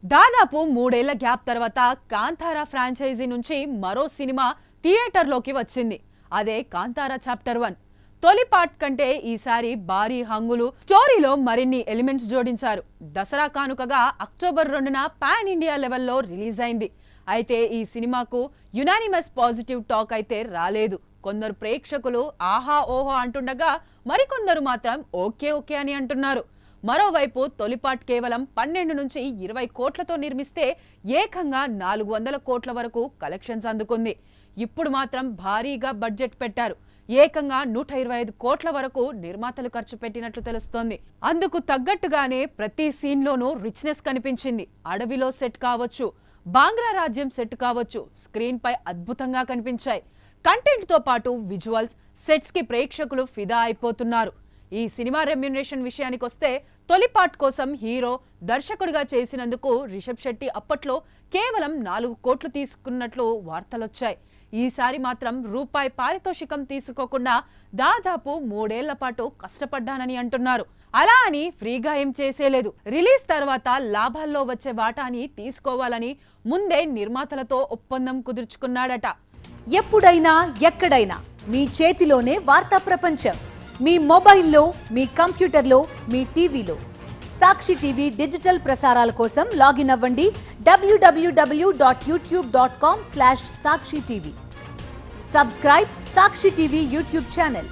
దాదాపు 3 ఏళ్ల గ్యాప్ తర్వాత కాంతారా ఫ్రాంచైజీ నుంచి మరో సినిమా థియేటర్లోకి వచ్చింది. అదే కాంతారా చాప్టర్ 1. తొలి పార్ట్ కంటే ఈసారి భారీ హంగులు, స్టోరీలో మరిన్ని ఎలిమెంట్స్ జోడించారు. దసరా కానుకగా అక్టోబర్ 2న పాన్ ఇండియా లెవెల్లో రిలీజ్ అయింది. అయితే ఈ సినిమాకు యునానిమస్ పాజిటివ్ టాక్ అయితే రాలేదు. కొందరు ప్రేక్షకులు ఆహా ఓహో అంటుండగా మరికొందరు మాత్రం ఓకే ఓకే అని అంటున్నారు. మరోవైపు తొలిపాట్ కేవలం 12 నుంచి 20 కోట్లతో నిర్మిస్తే ఏకంగా 400 కోట్ల వరకు కలెక్షన్స్ అందుకుంది. ఇప్పుడు మాత్రం భారీగా బడ్జెట్ పెట్టారు. ఏకంగా 125 కోట్ల వరకు నిర్మాతలు ఖర్చు పెట్టినట్లు తెలుస్తోంది. అందుకు తగ్గట్టుగానే ప్రతి సీన్లోనూ రిచ్నెస్ కనిపించింది. అడవిలో సెట్ కావచ్చు, బాంగ్రా రాజ్యం సెట్ కావచ్చు, స్క్రీన్ పై అద్భుతంగా కనిపించాయి. కంటెంట్ తో పాటు విజువల్స్, సెట్స్ కి ప్రేక్షకులు ఫిదా అయిపోతున్నారు. ఈ సినిమా రెమ్యునరేషన్ విషయానికి వస్తే తొలి పార్ట్ కోసం హీరో దర్శకుడిగా చేసినందుకు రిషబ్ శెట్టి అప్పట్లో కేవలం 4 కోట్లు తీసుకున్నట్లు వార్తలొచ్చాయి. ఈసారి మాత్రం రూపాయి పారితోషికం తీసుకోకుండా దాదాపు 3 ఏళ్ల పాటు కష్టపడ్డానని అంటున్నారు. అలా అని ఫ్రీగా ఏం చేసేలేదు. రిలీజ్ తర్వాత లాభాల్లో వచ్చే వాటాని తీసుకోవాలని ముందే నిర్మాతలతో ఒప్పందం కుదుర్చుకున్నాడట. ఎప్పుడైనా ఎక్కడైనా మీ చేతిలోనే వార్తా ప్రపంచం. మీ మొబైల్లో, మీ కంప్యూటర్లో, మీ టీవీలో. సాక్షి టీవీ డిజిటల్ ప్రసారాల కోసం లాగిన్ అవ్వండి www.youtube.com/సాక్షి టీవీ. సబ్స్క్రైబ్ సాక్షి టీవీ యూట్యూబ్ ఛానల్.